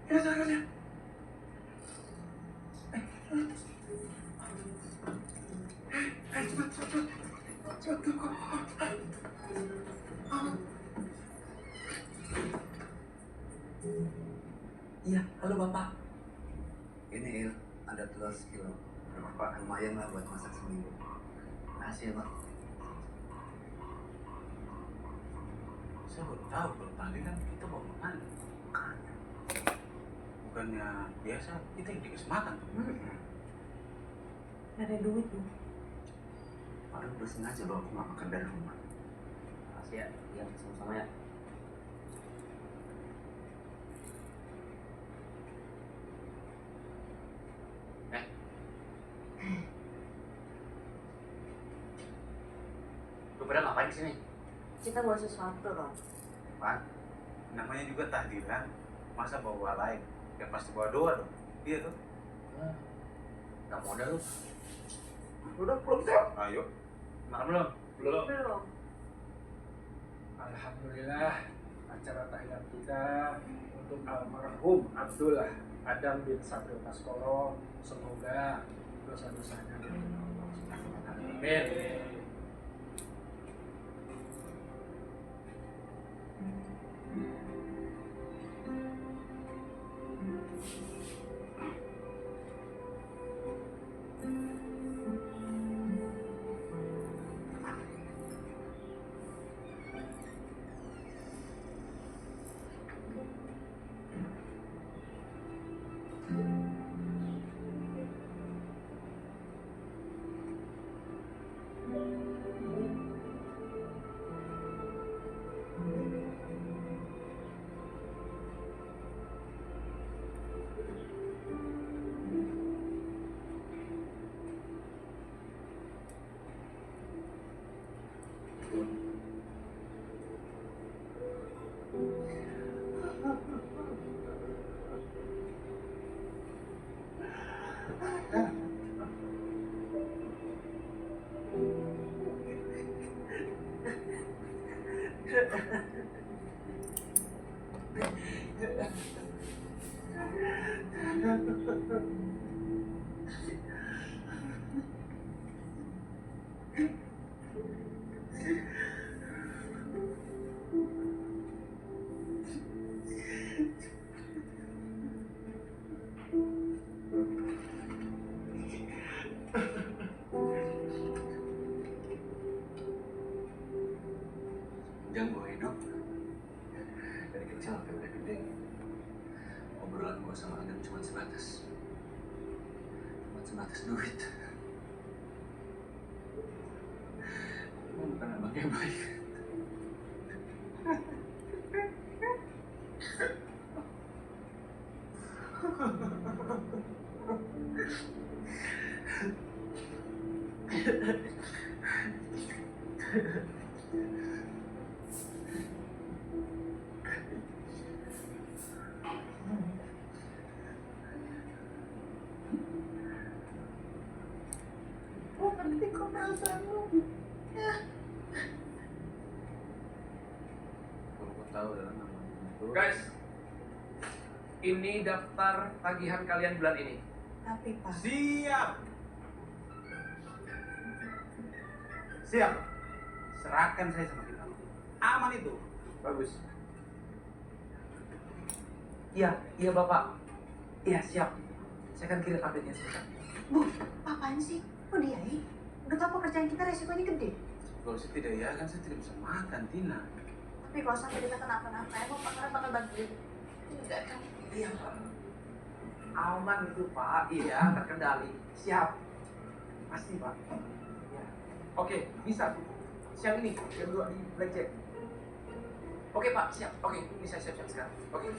Ya, jangan. Cepat. Iya, halo Bapak. Ini ada telur sekilo. Bapak lumayan lah buat masak seminggu. Makasih ya Pak. Saya baru tahu kalau tadi kan kita mau makan. Bukannya biasa kita yang dikasih makan. Ada duit tuh. Padahal udah sengaja bawa aku nggak makan dari rumah. Makasih ya, iya sama-sama ya. Lu pada ngapain sini? Kita bawa sesuatu loh. Pak, namanya juga tahlilan. Masa bawa lain? Ya pasti bawa doa dong. Iya tuh. Gak modal lu. Udah belum siap. Ayo. Makan belum? Belum. Alhamdulillah, acara tahlilan kita untuk almarhum Abdullah Adam bin Sabril Baskoro, semoga dosa-dosanya diampuni Allah Subhanahu wa Ta'ala. Amin. Jangan gue hidup. Dari kecil sampai udah gede. Obrolan gue sama Adam cuma sebatas duit. Gue bukan abang yang baik. Oh, penting kok perasaan lu. Ya. Kalau gue tahu adalah namanya itu. Guys, ini daftar tagihan kalian bulan ini. Tapi Pak, Siap. Siap. Serahkan saya sama kita. Aman itu. Bagus. Iya Bapak. Iya siap. Saya akan kirim update-nya sebentar. Bu, apaan sih? Kok diai? Udah tau pekerjaan kita resikonya gede. Kalau saya tidak ya kan saya tidak bisa makan, Tina. Tapi kalau sampai kita kenapa-napa, emang Pak Karen bakal bantuin? Enggak kan? Iya Pak. Aman itu Pak. Iya terkendali. Siap. Pasti Pak. Ya. Oke, bisa. Siang ini jam 2 di Blackjack. Oke Pak, siap. Oke, bisa siap-siap sekarang. Oke.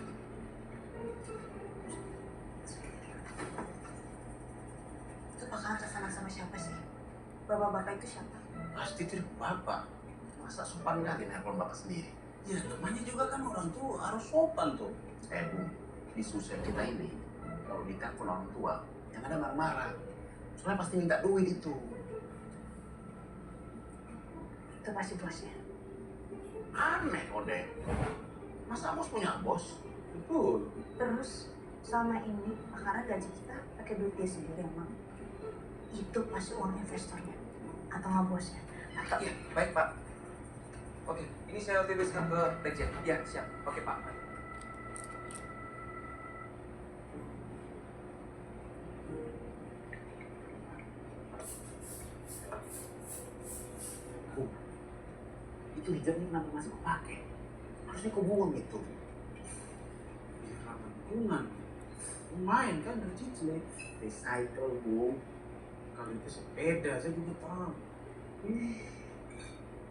Itu Pak Karen kesana sama siapa sih? Bapak-bapak itu siapa? Pasti itu bapak. Masa sopan kali nelpon bapak sendiri? Ya namanya juga kan orang tua harus sopan tuh. Bu, di sosial kita ini, kalau ditelepon orang tua, yang ada marah-marah. Soalnya pasti minta duit itu. Itu pasti bosnya. Aneh kok deh. Masa bos punya bos? Betul. Terus selama ini Pakara gaji kita pakai duit dia sendiri emang. Itu pasti uang investornya atau nggak bosnya. Atau Iya, baik Pak. Oke, ini saya tuliskan ke Blackjack. Ya, siap. Oke Pak. Itu hijabnya kenapa masih kepake? Harusnya kau buang itu. Ya, ramah lingkungan. Lumayan kan dari cicil. Recycle, Bu. Kalau itu sepeda, saya juga tahu.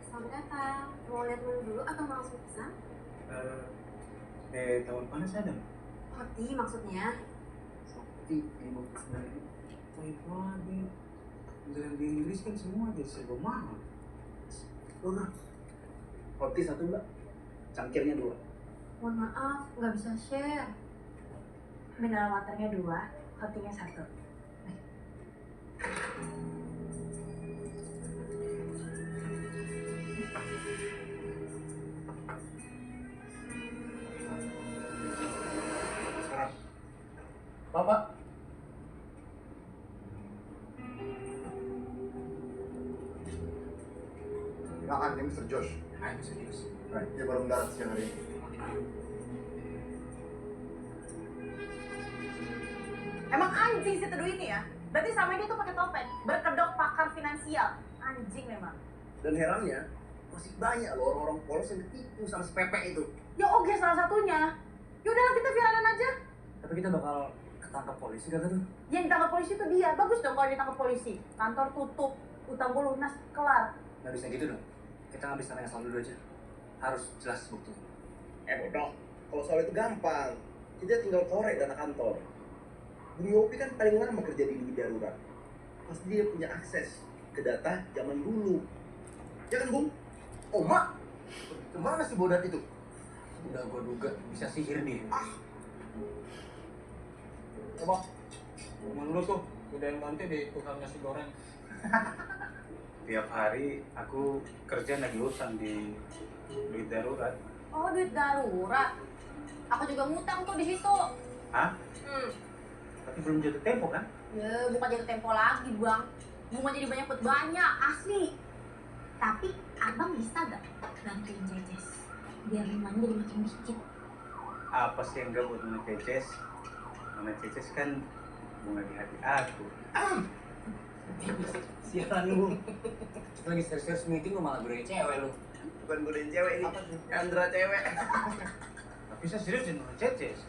Selamat datang. Mau lihat menu dulu atau mau langsung pesan? Tawar panas ada? Roti maksudnya. Seperti yang mau pesan ini. Baik banget. Jalan di Inggris kan semua jadi serba mahal. Udah. Roti 1 Mbak. Cangkirnya 2. Mohon maaf, nggak bisa share. mineral waternya 2, rotinya 1. Bapak. Kenalkan, ini Mr. Josh. Ayo, serius. Right, dia baru mendarat siang hari ini. Emang anjing si Teduh ini ya? Berarti sama dia tuh pakai topeng, berkedok pakar finansial. Anjing memang. Dan herannya, masih banyak loh orang-orang polos yang ditipu sama si Pepe itu. Ya oke salah satunya. Yaudahlah kita viralin aja. Tapi kita bakal ketangkap polisi kata tuh. Yang ditangkap polisi itu dia. Bagus dong kalau ditangkap polisi. Kantor tutup, utang gue lunas, kelar. Nggak bisa gitu dong. Kita nggak bisa tanya soal dulu aja. Harus jelas bukti. Bodoh, kalau soal itu gampang. Kita tinggal korek dana kantor. Bung Yopi kan paling lama kerja di Unit Darurat. Pasti dia punya akses ke data zaman dulu. Ya kan, Bung? Oh, Mak! Kemana si bodat itu? Udah gua duga bisa sihir dia. Coba, temen lu tuh, udah yang nanti di tukang nasi goreng. Tiap hari aku kerja naik utang di duit darurat. Oh, duit darurat. Aku juga ngutang tuh di situ. Hah? Tapi belum jatuh tempo kan? Ya, bukan jatuh tempo lagi, Bang. Bunga jadi banyak, asli. Tapi abang bisa gak bantuin Ceces? Biar bunganya jadi makin dikit. Apa sih yang gak buat Nona Ceces? Nona Ceces kan bunga di hati aku. Sialan lu. Kita lagi serius-serius meeting lu malah godain cewek lu. Bukan godain cewek ini. Andra cewek. Tapi saya serius di Nona Ceces.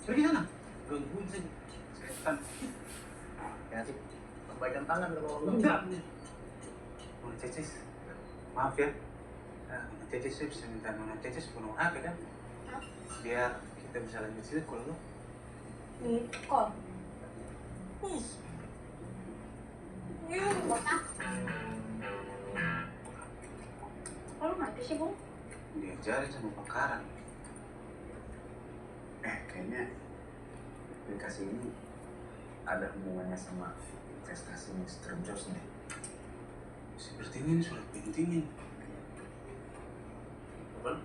Pergi sana. Gangguin saja. Setan. Ya sih. Perbaikan tangan kalau Enggak. Nona Ceces. Maaf ya. Nona Ceces saya bisa minta Nona Ceces penuh HP kan? Biar kita bisa lanjut sini kalau lo. Nih, call. Botak. Kok lu ngerti sih, Bung? Diajarin sama pakaran. Kayaknya aplikasi ini ada hubungannya sama investasi Mr. Josh nih. Seperti ini sudah pentingin. Apa?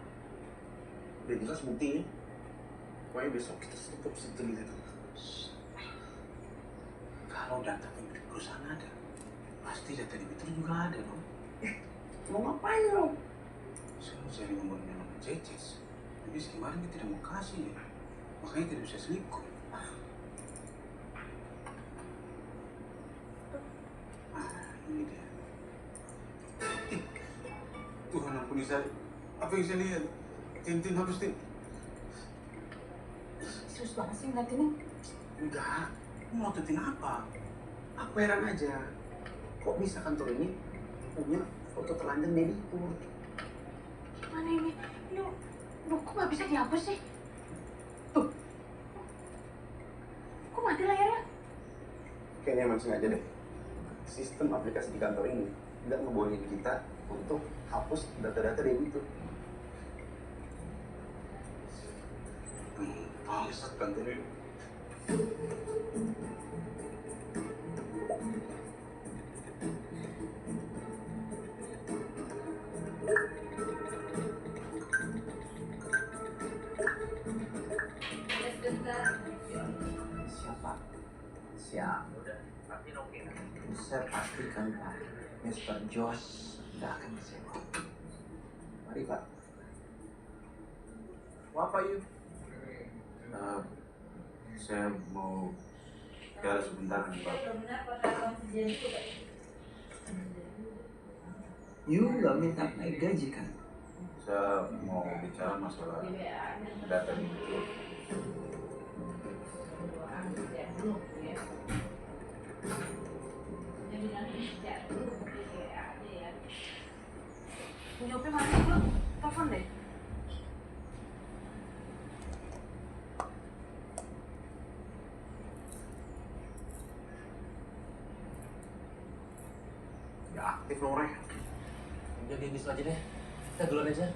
Udah jelas buktinya. Pokoknya besok kita tutup situ gitu. Kalau data pemilik perusahaan ada, pasti data debitur juga ada dong. Mau ngapain lo? Saya mau cari nomornya Nona Ceces. Tapi kemarin dia tidak mau kasih ya. Makanya tidak bisa selingkuh. Ini dia. Tuhan ampuni saya. Apa yang saya lihat? Tintin hapus Tin. Serius banget sih ngeliatinnya. Enggak. Mau tintin apa? Aku heran aja. Kok bisa kantor ini punya foto telanjang debitur? Gimana ini? Ini kok nggak bisa dihapus sih? Tuh. Kok mati layarnya? Kayaknya emang sengaja deh. Sistem aplikasi di kantor ini tidak ngebolehin kita untuk hapus data-data debitur. Bangsat kantor ini. Sebentar. Siap. Udah, Admin oke kan? Saya pastikan Pak, Mr. Josh tidak akan kecewa. Mari Pak. What are you? Saya mau bicara sebentar nih Pak. You nggak minta naik gaji kan? Saya mau bicara masalah data itu. Nyopi mana dulu? Telepon deh. Nggak aktif loh, Reh. Jadi bis aja deh. Kita duluan aja.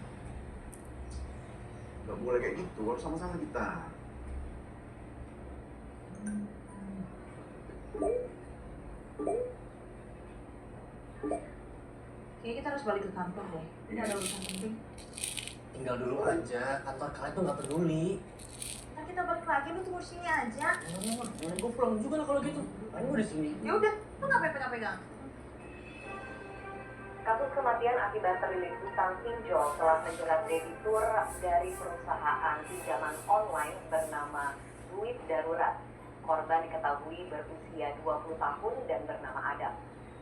Nggak boleh kayak gitu, harus sama-sama kita. Kayaknya kita harus balik ke kantor deh. Ini ada urusan penting. Tinggal dulu aja, kantor kalian tuh nggak peduli. Ntar kita balik lagi, lu tunggu sini aja. Jangan gue pulang juga lah kalau gitu. Kan gue di sini. Ya udah, lu nggak pegang-pegang. Kasus kematian akibat terlilit utang pinjol telah menjerat debitur dari perusahaan pinjaman online bernama Duit Darurat. Korban diketahui berusia 20 tahun dan bernama Adam.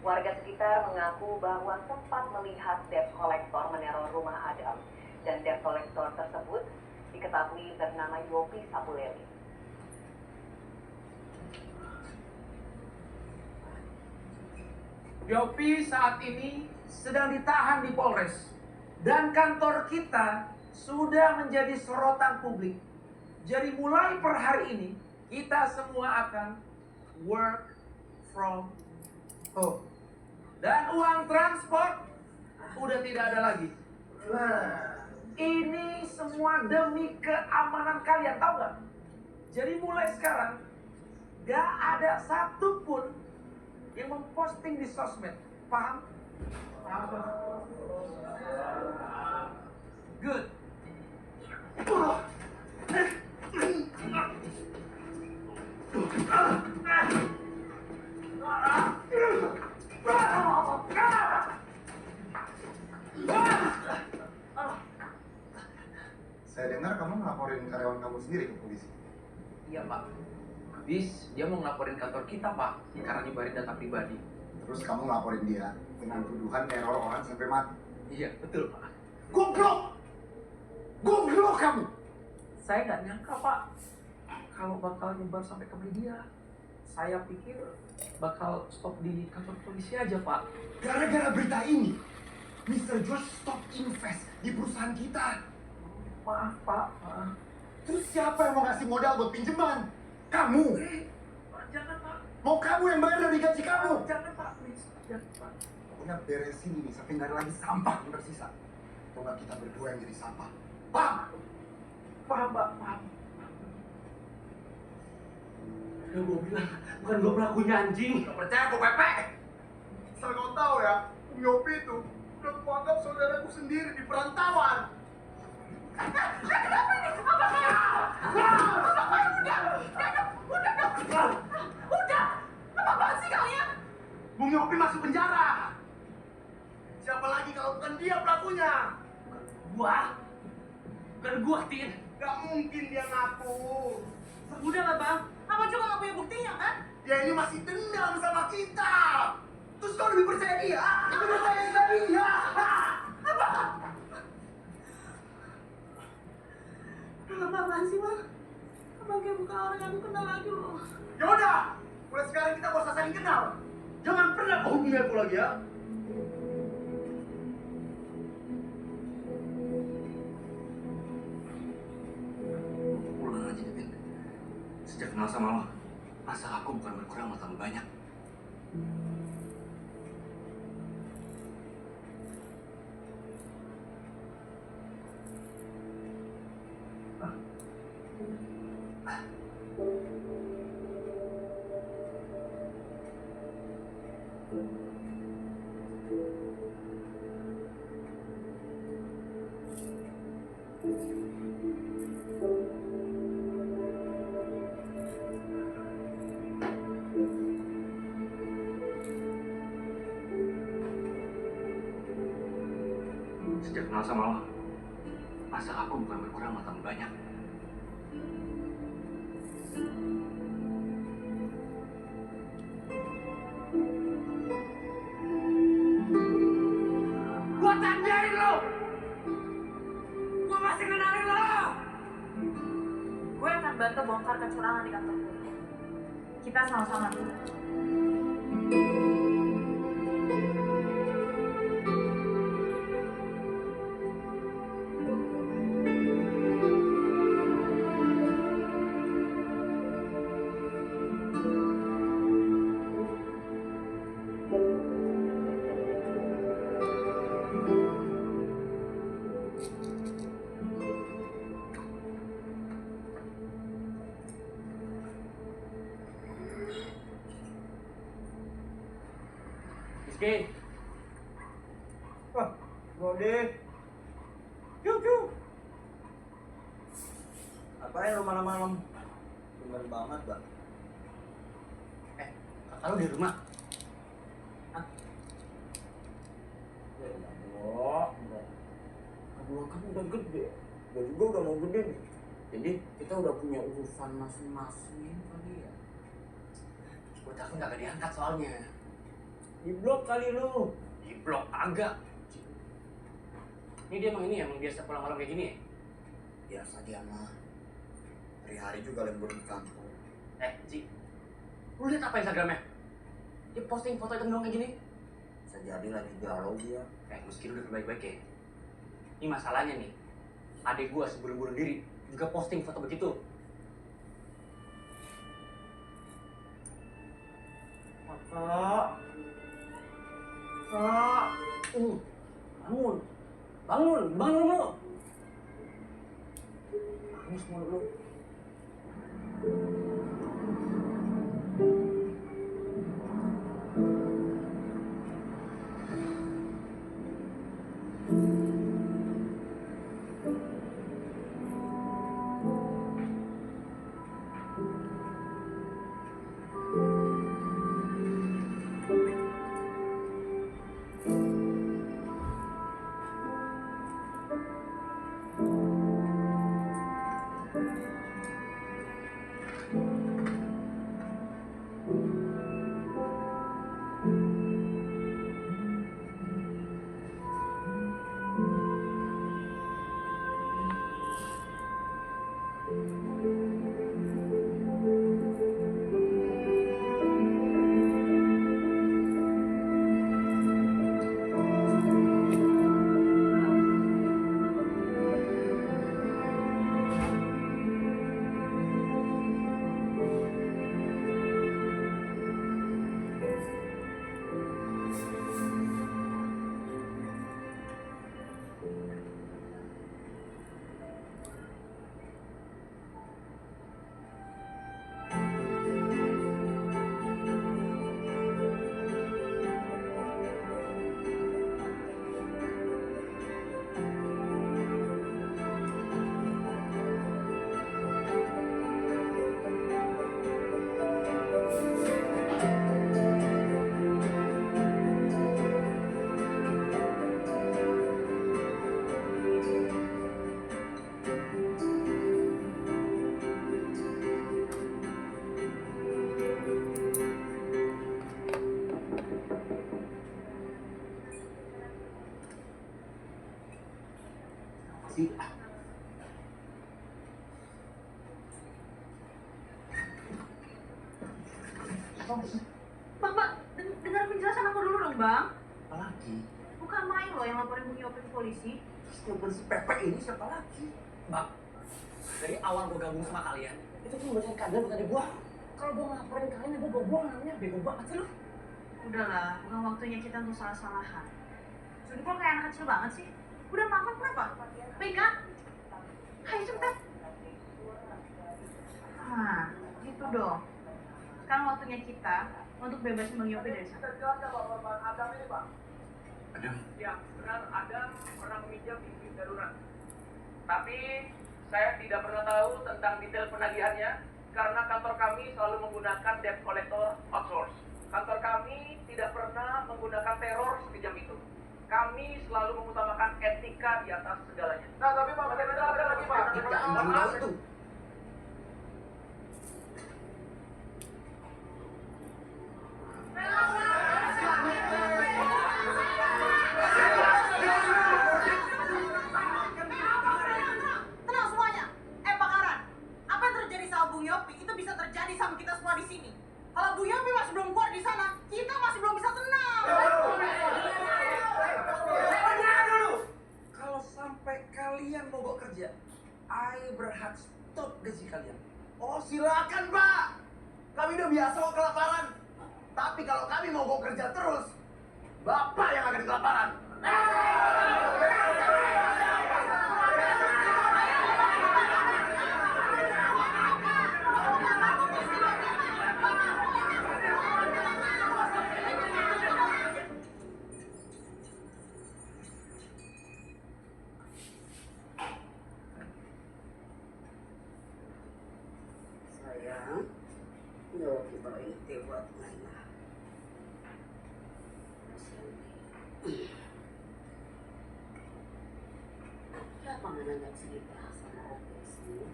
Warga sekitar mengaku bahwa sempat melihat debt collector meneror rumah Adam. Dan debt collector tersebut diketahui bernama Yopi Sapuleli. Yopi saat ini sedang ditahan di Polres. Dan kantor kita sudah menjadi sorotan publik. Jadi mulai per hari ini, kita semua akan work from home. Dan uang transport udah tidak ada lagi. Nah, ini semua demi keamanan kalian, tahu nggak? Jadi mulai sekarang, gak ada satupun yang memposting di sosmed. Paham? Good. Saya dengar kamu ngelaporin karyawan kamu sendiri ke polisi. Iya Pak. Habis dia mau ngelaporin kantor kita Pak, karena nyebarin data pribadi. Terus kamu ngelaporin dia dengan tuduhan teror orang sampai mati. Iya betul Pak. Goblok! Goblok kamu! Saya nggak nyangka Pak, kalau bakal nyebar sampai ke media. Saya pikir bakal stop di kantor polisi aja Pak. Gara-gara berita ini, Mr. Josh stop invest di perusahaan kita. Maaf Pak, maaf. Terus siapa yang mau ngasih modal buat pinjaman? Kamu! Pak, jangan Pak. Mau kamu yang bayar dari gaji kamu? Jangan Pak, please. Jangan Pak. Pokoknya beresin ini sampai nggak ada lagi sampah yang tersisa. Atau nggak kita berdua yang jadi sampah. Paham? Paham Pak, paham. Ya gue bilang, bukan gue pelakunya anjing. Gak percaya gue pepek. Asal kau tahu ya, Yopi itu udah kuanggap saudaraku sendiri di perantauan. Bung Yopi masuk penjara. Siapa lagi kalau bukan dia pelakunya? Gua? Bukan gua, Tin. Gak mungkin dia ngaku. Udah lah bang, apa juga nggak punya buktinya kan? Dia ini masih dendam sama kita. Terus kau lebih percaya dia? Lebih percaya dia. Apaan sih bang? Abang kayak bukan orang yang aku kenal lagi loh. Ya udah, mulai sekarang kita gak usah saling kenal. Jangan pernah kau hubungi aku lagi ya. Pulang aja Devin. Sejak kenal sama lo, masalah aku bukan berkurang malah tambah banyak. kenal sama lo. Masa aku bukan berkurang malah tambah banyak. Gua tandain lo. Gua masih kenalin lo. Gue akan bantu bongkar kecurangan di kantor gue. Kita sama-sama dulu. Rizky, Wah, Bode. Yuk, yuk. Apain lu malam-malam? Bener banget, Bang. kakak lo di rumah? Ya enggak. Kedua kamu udah gede. Gue juga udah mau gede nih. Jadi kita udah punya urusan masing-masing kali ya. Gue takut gak diangkat soalnya. Di blok kali lu. Di blok agak. Ini dia emang biasa pulang malam kayak gini ya? Biasa dia mah. Hari-hari juga lembur di kampung. Ji, lu lihat apa Instagramnya? Dia posting foto hitam doang kayak gini. Bisa jadi lagi galau dia. Meski lu udah baik-baik ya. Ini masalahnya nih, adek gua sebelum bunuh diri juga posting foto begitu. Kakak. Kak. Bangun, bangun lu. Bangun semua lu. sih? Bang, dengar penjelasan aku dulu dong, Bang. Apa lagi? Bukan main loh yang laporin Bung Yopi ke polisi. Terus yang bersih Pepe ini siapa lagi? Bang, dari awal gue gabung sama kalian, itu cuma bacain kalian bukan di gua. Kalau gua ngelaporin kalian, gua buang namanya, bego banget sih lu. Udahlah, bukan waktunya kita untuk salah-salahan. Jadi kok kayak anak kecil banget sih? Udah makan kenapa? Pegang. Ayo cepetan. Nah, gitu dong. Sekarang waktunya kita untuk bebasin Bang Yopi dari sana. Adam ini, Pak. Adam? Ya, benar Adam pernah meminjam di darurat. Tapi saya tidak pernah tahu tentang detail penagihannya karena kantor kami selalu menggunakan debt collector outsource. Kantor kami tidak pernah menggunakan teror sekejam itu. Kami selalu mengutamakan etika di atas segalanya. Nah, tapi Pak, ada lagi Pak. Etika anjing kau itu. Tenang semuanya. Pak Karan, apa yang terjadi sama Bung Yopi itu bisa terjadi sama kita semua di sini. Kalau Bung Yopi masih belum keluar di sana, kita masih belum bisa tenang. Kalau sampai kalian mogok kerja, I berhak stop gaji kalian. Oh silakan Pak. Kami udah biasa kok kelaparan. Tapi kalau kami mogok kerja terus, Bapak yang akan kelaparan. Sayang, Yopi bawain teh buat Nana. Kenapa Nana nggak cerita sama Oke sih?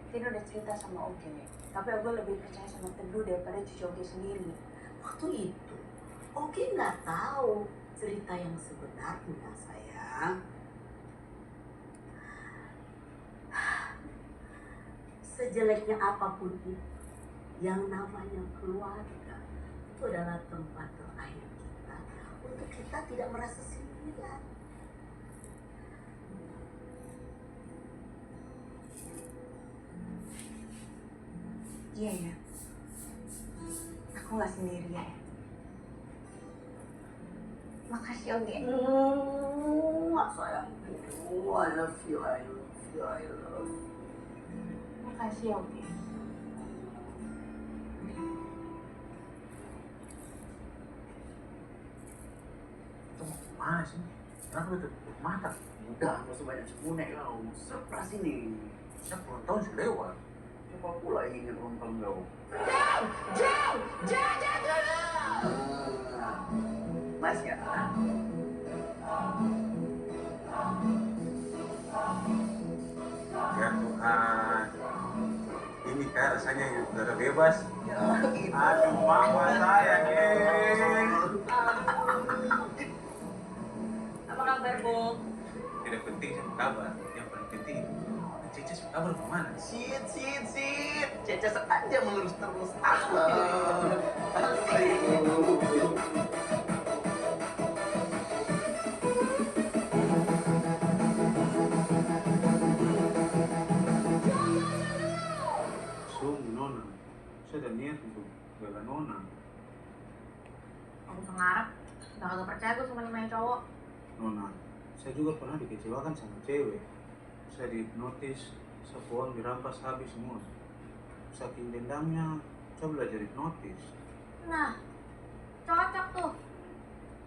Tino udah cerita sama Oge, tapi Oge lebih percaya sama Teduh daripada cucu Oge sendiri. Waktu itu, Oke nggak tahu cerita yang sebenarnya, sayang. Sejeleknya apapun itu, yang namanya keluarga itu adalah tempat terakhir kita untuk kita tidak merasa sendirian. Iya ya, aku nggak sendirian. Makasih Oge. Sayang, I love you, I love you, I love you. Makasih Oge. Itu mau kemana sih? Kenapa lu tutup mata? Udah, gak usah banyak cepunek kau. Surprise ini. Saya puluhan tahun sudah lewat. Siapa pula yang ingin ulang tahun kau? Mas ya? Ya Tuhan, ini kayak rasanya udara bebas. Aduh mama sayang, Apa kabar, Bung? Tidak penting siapa kabar, yang paling penting Cece kabar kemana? Sit. Cece aja melurus terus. Sungguh Nona, saya ada niat untuk bela Nona. Aku pengarap, gak percaya gue sama namanya cowok. Nona, saya juga pernah dikecewakan sama cewek. Saya dihipnotis, uang dirampas habis semua. Saking dendamnya, saya belajar hipnotis. Nah, cocok tuh.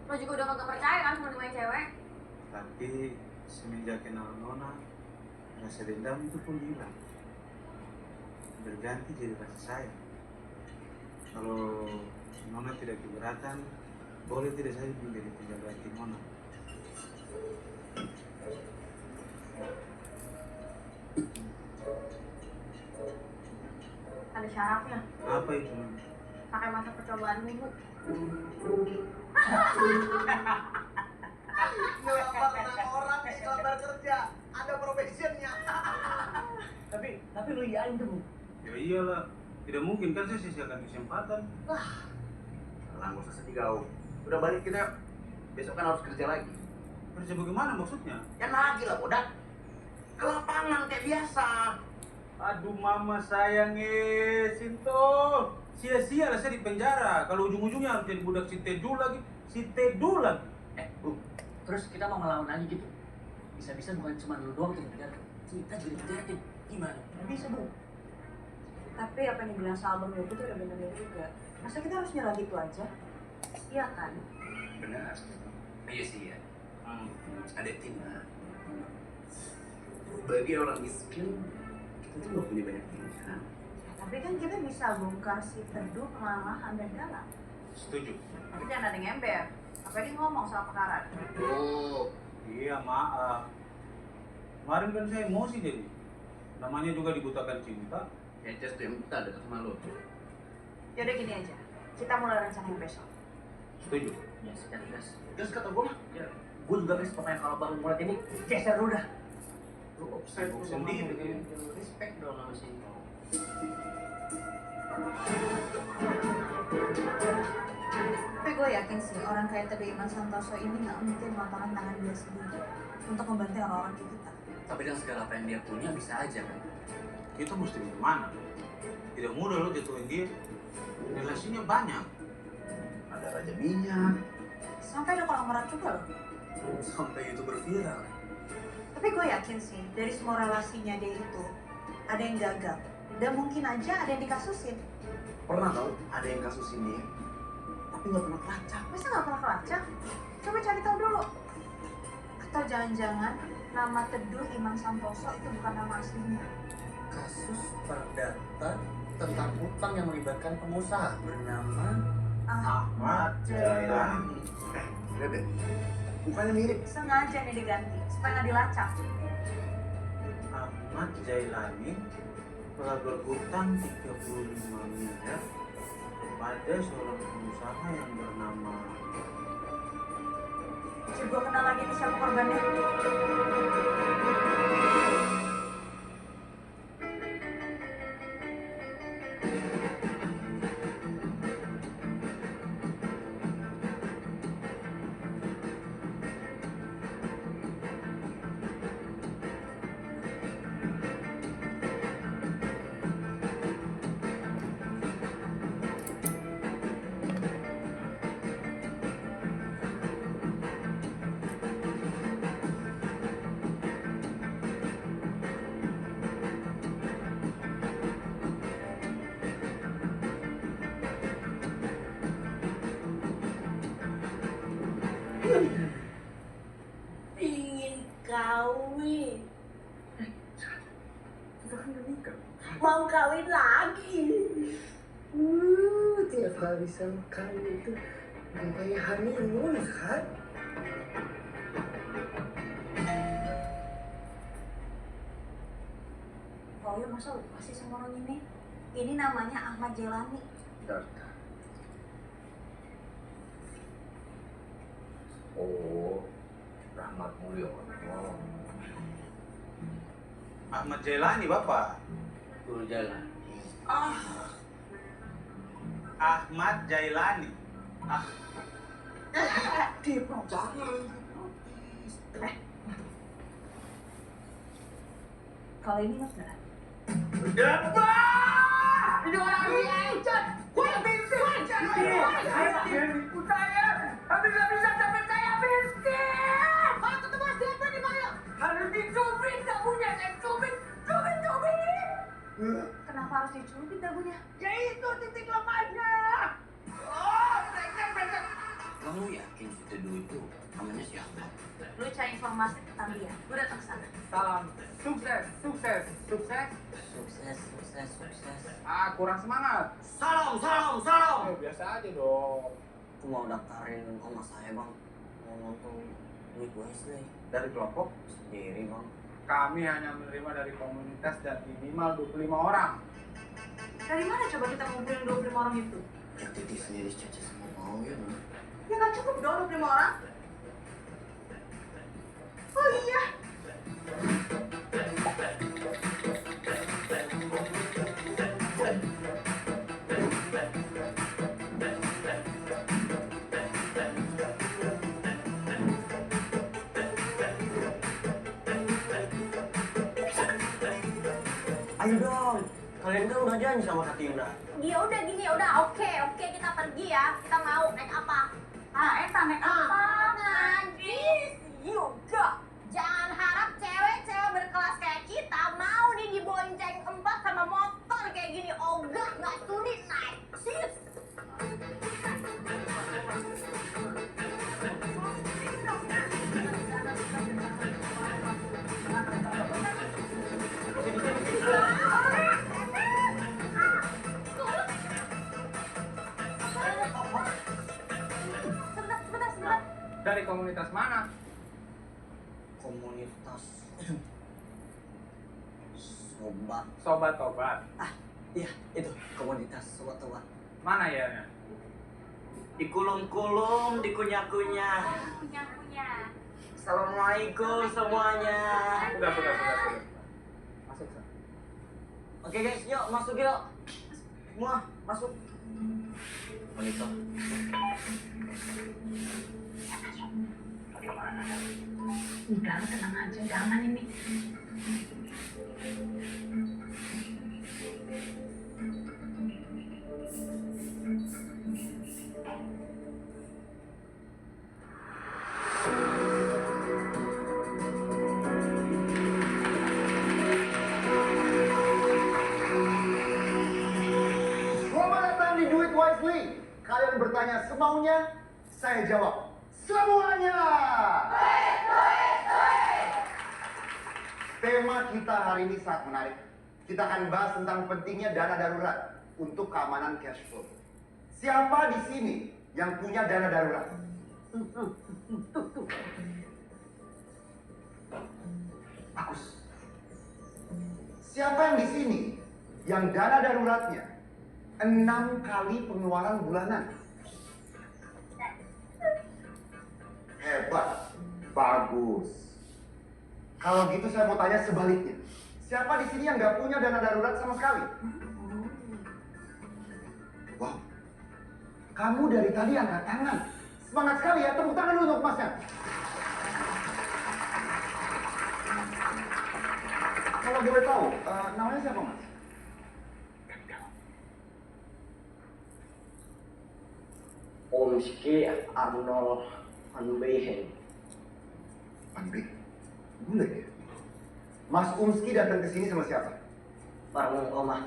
Lo juga udah kagak percaya kan sama namanya cewek? Tapi semenjak kenal Nona, rasa dendam itu pun hilang. Berganti jadi rasa sayang. Kalau Nona tidak keberatan, boleh tidak saya menjadi penjaga hati Nona. Ada syaratnya. Apa itu Nona? Pakai masa percobaan minggu. Ngelamar orang nih ngelamar kerja, ada profesionnya. Tapi lu iyain tuh, Bung. Ya iyalah, tidak mungkin kan saya sia-siakan kesempatan. Alang, gak usah sedih kau. Udah balik kita, besok kan harus kerja lagi. Kerja bagaimana maksudnya? Ya lagi lah, bodak. Ke lapangan kayak biasa. Aduh mama sayang Sinto. Sia-sia lah saya di penjara. Kalau ujung-ujungnya harus jadi budak si Tedu lagi. Si Tedu lagi. Bung, terus kita mau ngelawan lagi gitu? Bisa-bisa bukan cuma lu doang tuh penjara. Kita juga dipenjarain. Gimana? Nggak bisa, Bung. Tapi apa yang dibilang sama Bang Yopi itu udah bener juga. Masa kita harus nyerah gitu aja? Iya kan? Benar. Iya sih ya. Ada Tina. Bagi orang miskin, kita tuh gak punya banyak pilihan. Tapi kan kita bisa bongkar si Teduh kelamahan dan dalam. Setuju. Tapi jangan ada yang ember. Apalagi ngomong soal pekaran. Oh, Iya, maaf. Kemarin kan saya emosi jadi. Namanya juga dibutakan cinta. Ceces tuh yang buta dekat sama lo. Yaudah gini aja, kita mulai rencana yang besok. Setuju. Yes. Terus kata gue mah, ya, gue juga guys, pokoknya kalau baru mulai ini, geser dulu dah. Lu sibuk sendiri. Respect dong sama si. Tapi gue yakin sih orang kayak Teddy Iman Santoso ini nggak mungkin mematahkan tangan dia sendiri untuk membantu orang-orang kayak kita. Tapi dengan segala apa yang dia punya bisa aja kan. Kita mesti gimana? Tidak mudah lo jatuhin dia. Relasinya banyak. Ada Raja Minyak, Sampai ada kolam merat juga loh. sampai itu berviral. Tapi gue yakin sih dari semua relasinya dia itu ada yang gagal dan mungkin aja ada yang dikasusin. Pernah tau ada yang kasusin dia, tapi nggak pernah kelacak. Masa nggak pernah kelacak? Coba cari tahu dulu. Atau jangan-jangan nama Teduh Iman Santoso itu bukan nama aslinya. Kasus perdata tentang utang yang melibatkan pengusaha bernama Ahmad Jailani. Lihat deh, mukanya mirip. Sengaja nih diganti supaya nggak dilacak. Ahmad Jailani telah berhutang 35 miliar kepada seorang pengusaha yang bernama Coba kenal lagi nih siapa korbannya. Ingin kawin. Kita kan udah nikah. Mau kawin lagi. Tiap hari sama kamu itu kayak honeymoon kan? Oh ya masa lupa sih sama orang ini? Ini namanya Ahmad Jailani. Bentar. Oh, Rahmat Mulyono. Ahmad Jailani, Bapak. Tur jalan. Ahmad Jailani. Kalau ini mas nggak? Ini orang licin. Gue miskin. Habis bisa dapat saya miskin. Kalau ketemu mas siapa nih Mario? Harus dicubit dagunya, saya cubit. Kenapa harus dicubit dagunya? Ya itu titik lemahnya. Oh, brengsek. Kamu yakin si Teduh itu namanya siapa? Lu cari informasi tentang dia. Gue datang ke sana. Salam. Sukses. Sukses. Ah, kurang semangat. Salam. Biasa aja dong. Aku mau daftarin oma saya bang. Mau nonton Duit Wesley. Dari kelompok. Sendiri bang. Kami hanya menerima dari komunitas dan minimal 25 orang. Dari mana coba kita ngumpulin 25 orang itu? Yang Titi sendiri Ceces semua mau ya bang. Ya nggak cukup dong 25 orang. Oh iya. Ayo dong. Kalian kan udah janji sama Kak Tina. Ya udah gini, ya udah oke kita pergi ya. Kita mau naik apa? Eta naik apa? Najis juga. Jangan harap cewek-cewek berkelas kayak kita mau nih dibonceng empat sama motor kayak gini. Ogah nggak sudi naik. Sis. komunitas mana? Komunitas sobat. Sobat Tobat. Iya, itu komunitas sobat tobat. Mana ya? Dikulung-kulung, dikunyah-kunyah. Punya. Assalamualaikum semuanya. Sudah. Masuk. Oke guys, yuk masuk yuk. Semua masuk. Monitor. Udah, tenang aja, udah aman ini. Selamat datang di Do It Wisely. Kalian bertanya semaunya, saya jawab semuanya. Tema kita hari ini sangat menarik. Kita akan bahas tentang pentingnya dana darurat untuk keamanan cash flow. Siapa di sini yang punya dana darurat? Bagus. Siapa yang di sini yang dana daruratnya 6 kali pengeluaran bulanan? Hebat. Bagus. Kalau gitu saya mau tanya sebaliknya. Siapa di sini yang nggak punya dana darurat sama sekali? Wow. Kamu dari tadi angkat tangan. Semangat sekali ya. Tepuk tangan dulu untuk Masnya. Kalau boleh tahu, namanya siapa Mas? Omski Arnold Van Behen. Pandai. Boleh ya? Mas Umski datang ke sini sama siapa? Bareng Oma.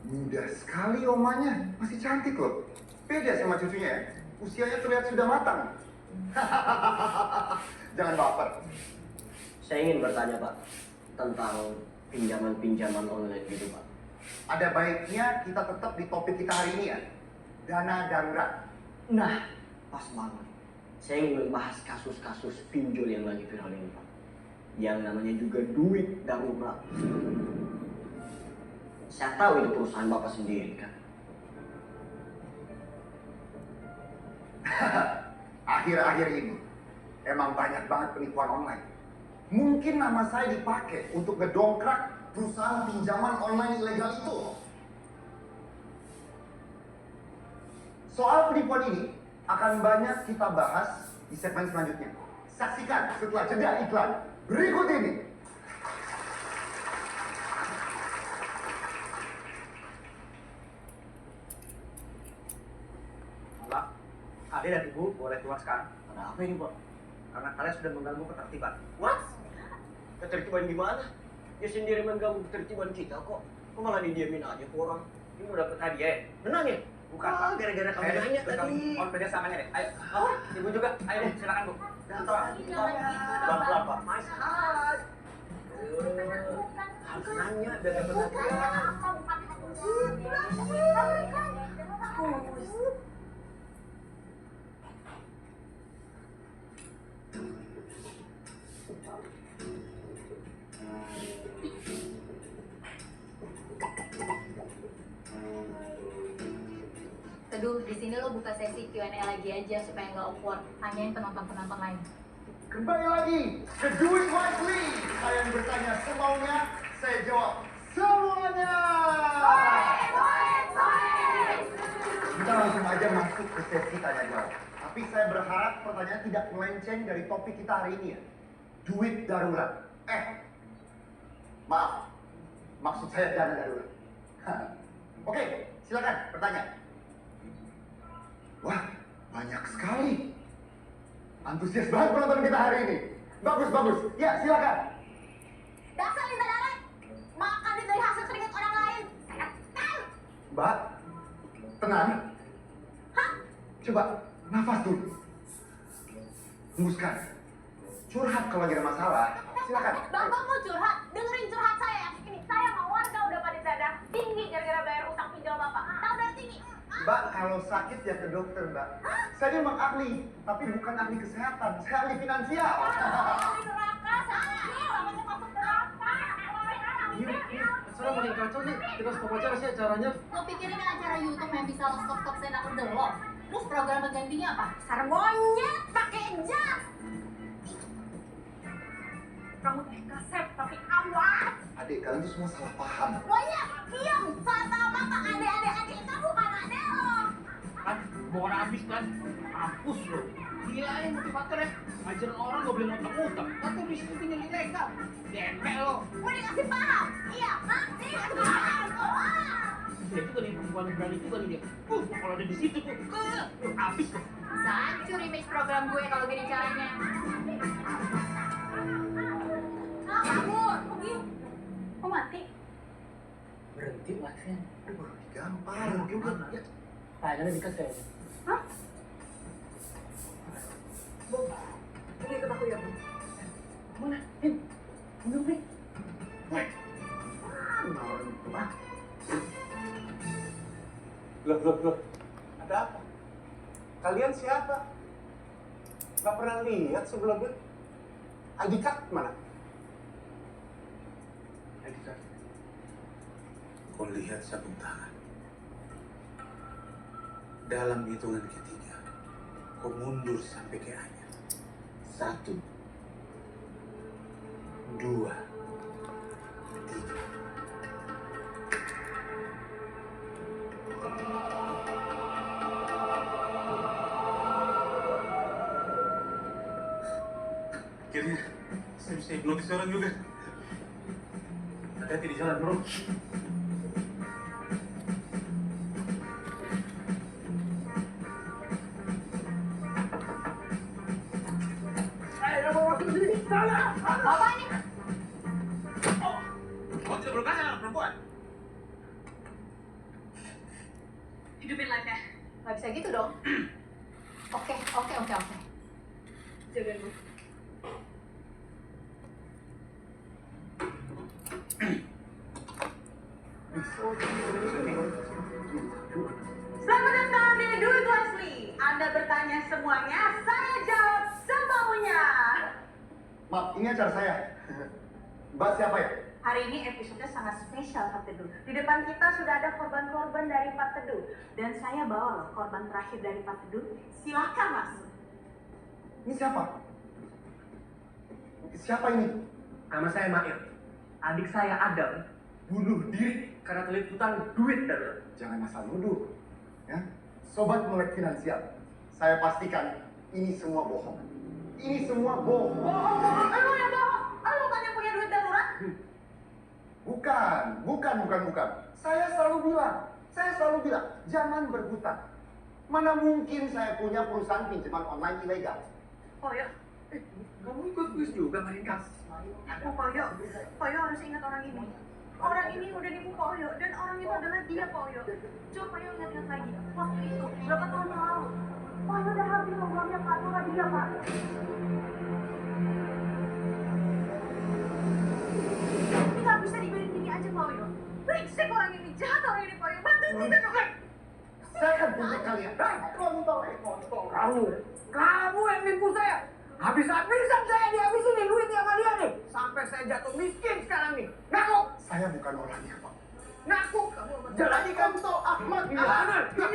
Muda sekali omanya. Masih cantik loh. Beda sama cucunya ya. Usianya terlihat sudah matang. Jangan baper. Saya ingin bertanya Pak tentang pinjaman-pinjaman online gitu Pak. Ada baiknya kita tetap di topik kita hari ini ya. Dana darurat. Nah, pas banget. Saya ingin membahas kasus-kasus pinjol yang lagi viral ini Pak. Yang namanya juga duit darurat. Saya tahu itu perusahaan Bapak sendiri kan. Akhir-akhir ini emang banyak banget penipuan online. Mungkin nama saya dipakai untuk ngedongkrak perusahaan pinjaman online ilegal itu. Soal penipuan ini akan banyak kita bahas di segmen selanjutnya. Saksikan setelah jeda iklan berikut ini. Pak, Ade dan Ibu boleh keluar sekarang. Ada apa ini Pak? Karena kalian sudah mengganggu ketertiban. What? Ketertiban gimana? Dia sendiri mengganggu ketertiban kita kok. Kok malah didiamin aja ke orang? Ini mau dapat hadiah ya? Menang ya? Bukan, Ah, Pak. gara-gara kamu Ayo, nanya terus tadi. kamu mohon kerjasamanya deh. Ayo, Ibu juga. Ayo, Bu, silakan Bu. Pelan-pelan Pak. Mas. Harus nanya biar dapat hadiah. Aduh, di sini lo buka sesi Q&A lagi aja supaya nggak awkward. Tanyain penonton-penonton lain. Kembali lagi ke Do It Wisely. Saya yang bertanya semaunya, saya jawab semuanya. Kita langsung aja masuk ke sesi tanya jawab. Tapi saya berharap pertanyaan tidak melenceng dari topik kita hari ini ya. Duit darurat. Maaf. Maksud saya dana darurat. Oke, silakan bertanya. Wah, banyak sekali. Antusias banget penonton kita hari ini. Bagus, bagus. Ya, silakan. Dasar Linda Darat, makan duit dari hasil keringat orang lain. Mbak, tenang. Hah? Coba nafas dulu. Hembuskan. Curhat kalau lagi ada masalah. Silakan. Bapak mau curhat? Dengerin curhat saya. Ini saya sama warga udah pada dada tinggi gara-gara bayar utang pinjol Bapak. Tahu dari tinggi? Mbak, kalau sakit ya ke dokter, Mbak. Saya memang ahli, tapi bukan ahli kesehatan. Saya ahli finansial. Saya mau kacau nih, kita stop aja sih acaranya. Lo pikirin acara YouTube yang bisa lo stop stand up lo. Terus program penggantinya apa? Sarang monyet pakai jas. Kamu kasep tapi awas. Adik, kalian tuh semua salah paham. Monyet, diam. Mata adik-adik kamu bukan adek lo. Kan, mau orang habis kan? Hapus lo. Gilain motivator ya. Ngajarin orang gak boleh ngutang-ngutang. Tapi di situ pinjam ilegal. Dempel lo. Mau dikasih paham? Iya, hah? Dikasih paham. Dia juga nih perempuan berani juga nih dia. Kalau ada di situ tuh, habis tuh. Bisa hancur image program gue kalau gini caranya. Nah, kabur. Kok mati? Berhenti live-nya. Aduh, gampang juga. Kayaknya dikasih. Hah? Bu, ini ikut aku ya, Bu. Mana? Minum nih. Woi. Nawarin itu mah. Loh. Ada apa? Kalian siapa? Gak pernah lihat sebelumnya? ID card mana? ID card. Kau lihat sabun tangan. Dalam hitungan ketiga, kau mundur sampai ke hanya 1, 2, 3. Akhirnya saya bisa hipnotis orang juga. Hati-hati di jalan, bro. Apa ini? Kau tidak berkasa anak perempuan. Hidupin live-nya. Gak bisa gitu dong. Oke. Jagain gue. Selamat datang di Do It Wisely. Anda bertanya semuanya, saya jawab semaunya. Maaf, ini acara saya. Mbak siapa ya? Hari ini episode sangat spesial Pak Teduh. Di depan kita sudah ada korban-korban dari Pak Teduh. Dan saya bawa loh korban terakhir dari Pak Teduh. Silakan Mas. Ini siapa? Siapa ini? Nama saya Mail. Adik saya Adam bunuh diri karena telit hutang duit darurat. Jangan asal nuduh. Ya? Sobat melek finansial, saya pastikan ini semua bohong. Ini semua bohong. Bohong. Lu yang bohong. Lu kan yang punya duit darurat. Bukan. Saya selalu bilang, jangan berhutang. Mana mungkin saya punya perusahaan pinjaman online ilegal? Oh ya, Kamu ikut kuis juga main kas? Poyo harus ingat orang ini. Orang ini udah nipu Poyo dan orang itu adalah dia Poyo. Coba Poyo ingat-ingat lagi. Waktu itu, berapa tahun yang lalu, Poyo udah habis uangnya Pak sama dia Pak. Ini nggak bisa dibiarin gini aja Poyo. Brengsek orang ini, jahat orang ini Poyo. Bantuin kita dong. Saya akan bunuh kalian. Kontol. Kamu yang nipu saya. Habis-habisan saya dihabisin nih duitnya sama dia nih. Sampai saya jatuh miskin sekarang nih. Ngaku. Saya bukan orangnya, Pak. Ngaku. Jadi kamu tahu Ahmad Ini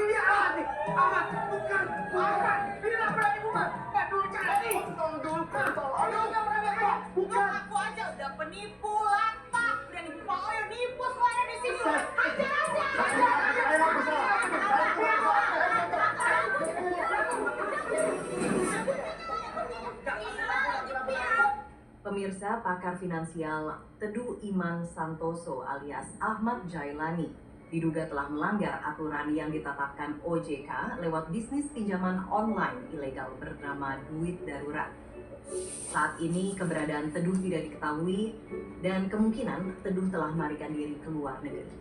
dia Ahmad nih. Ahmad. Bukan. Bilang berani bukan. Pak dulu cari. Kontol. Aduh, nggak berani Pak. Bukan. Aku aja udah penipu lapak. Udah nipu Poyo, nipu semua ada di sini. Hajar aja. Pemirsa, pakar finansial Teduh Iman Santoso alias Ahmad Jailani diduga telah melanggar aturan yang ditetapkan OJK lewat bisnis pinjaman online ilegal bernama Duit Darurat. Saat ini keberadaan Teduh tidak diketahui dan kemungkinan Teduh telah melarikan diri ke luar negeri.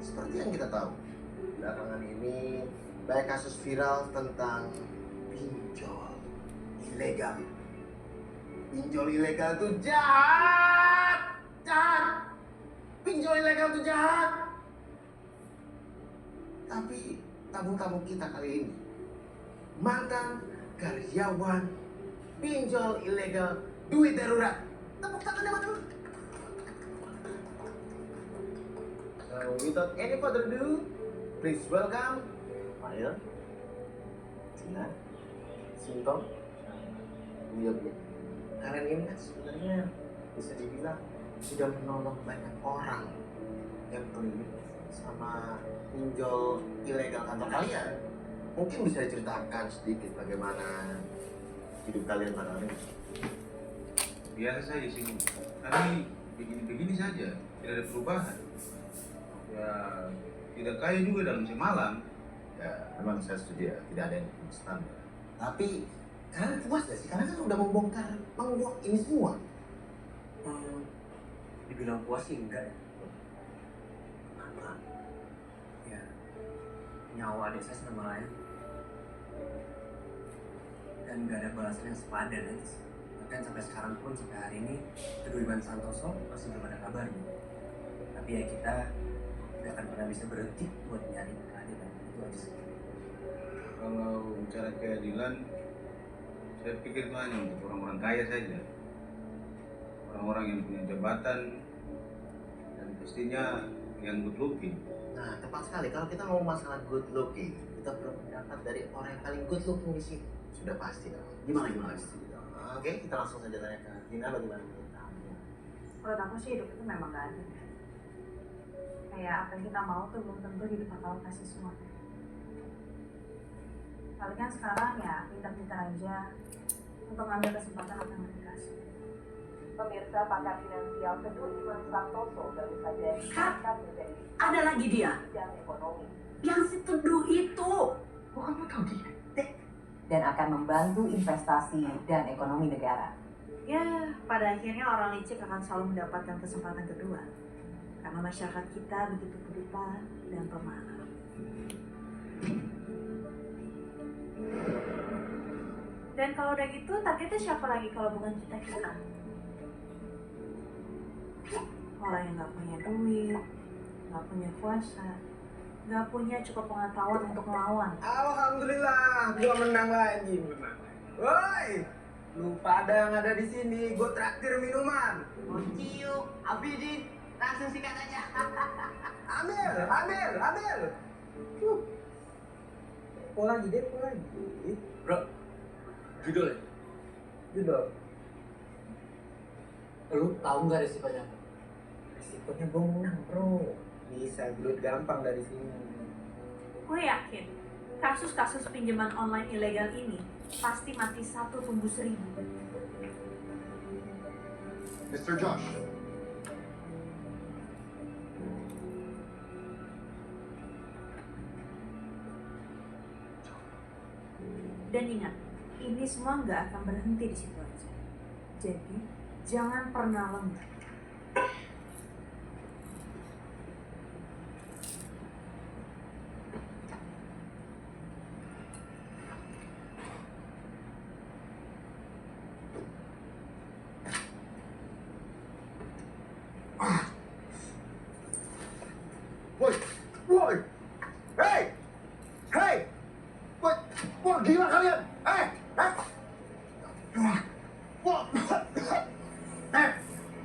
Seperti yang kita tahu, belakangan ini banyak kasus viral tentang pinjol ilegal. Pinjol ilegal itu jahat Jahat. Pinjol ilegal itu jahat. Tapi tamu-tamu kita kali ini mantan karyawan pinjol ilegal duit darurat. Tepuk tangan teman-teman. So without any further ado, please welcome Mail, Cina, Sintong, Buya. Kalian ini kan sebenarnya bisa dibilang sudah menolong banyak orang yang terlibat sama pinjol ilegal kantor kalian. Mungkin bisa diceritakan sedikit bagaimana hidup kalian pada hari ini. Biasa saja sih, kami begini-begini saja, tidak ada perubahan. Ya, tidak kaya juga dalam semalam. Ya, memang saya setuju ya, tidak ada yang instan. Tapi kalian puas gak sih? Karena kan udah membongkar menguak ini semua. Dibilang puas sih enggak ya. Karena ya nyawa adik saya sudah melayang dan nggak ada balasan yang sepadan aja sih. Bahkan sampai sekarang pun, sampai hari ini kedua Iwan Santoso masih belum ada kabarnya. Tapi ya kita nggak akan pernah bisa berhenti buat nyari keadilan, itu aja sih. Kalau bicara keadilan, saya pikir itu hanya untuk orang-orang kaya saja. Orang-orang yang punya jabatan dan pastinya yang good looking. Nah, tepat sekali. Kalau kita ngomong masalah good looking, kita perlu pendapat dari orang yang paling good looking di sini. Sudah pasti dong. Gimana? Oke, kita langsung saja tanya ke Gina, bagaimana menurut kamu? Menurut aku sih hidup itu memang gak adil. Kayak apa yang kita mau tuh belum tentu hidup bakal kasih semuanya. Palingan sekarang ya pintar-pintar aja untuk ngambil kesempatan apa yang dikasih. Pemirsa, pakar finansial Teguh Iman Santoso baru saja diangkat menjadi Ada lagi dia. bidang ekonomi. Yang si Teduh itu. Oh, kamu tahu dia? Dan akan membantu investasi dan ekonomi negara. Ya, pada akhirnya orang licik akan selalu mendapatkan kesempatan kedua. Karena masyarakat kita begitu buta dan pemarah. Dan kalau udah gitu, targetnya siapa lagi kalau bukan kita-kita? Orang yang gak punya duit, gak punya kuasa, gak punya cukup pengetahuan untuk melawan. Alhamdulillah, gua menang lagi. Woi, lu pada yang ada di sini, gua traktir minuman. Ciu, Abidin, langsung sikat aja. Ambil. Apa lagi deh, apa lagi? Bro, judul ya? Judul. Lu tahu nggak resikonya? Resikonya gua menang, bro. Bisa duit gampang dari sini. Gue yakin, kasus-kasus pinjaman online ilegal ini pasti mati 1 tumbuh 1000. Mr. Josh. Dan ingat, ini semua nggak akan berhenti di situ aja. Jadi, jangan pernah lengah. Woi! Hei! Wah, gila kalian!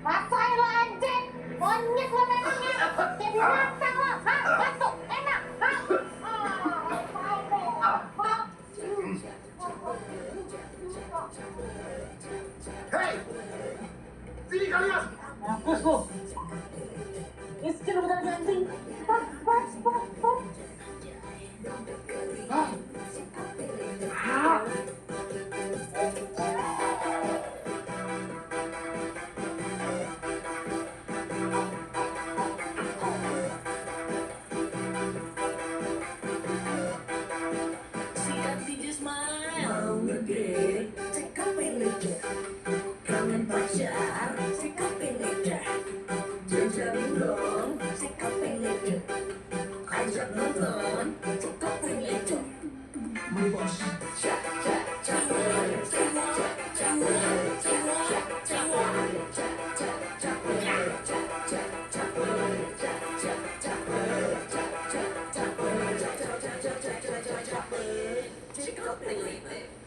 Rasain lo anjing, monyet lo memangnya, kayak binatang lo, hah? Batuk, enak, hah? Hei! Sini kalian! Mampus lo. Miskin bukan lagi anjing. Sikat tinju smile. Mau ngedate, cekap leger. Kangen pacar, sikap leger. Jajarin dong, sikap leger. Ajak nonton, sikap leger. My boss, cak cak cak cak cak cak cak cak cak cak cak cak cak Tuh,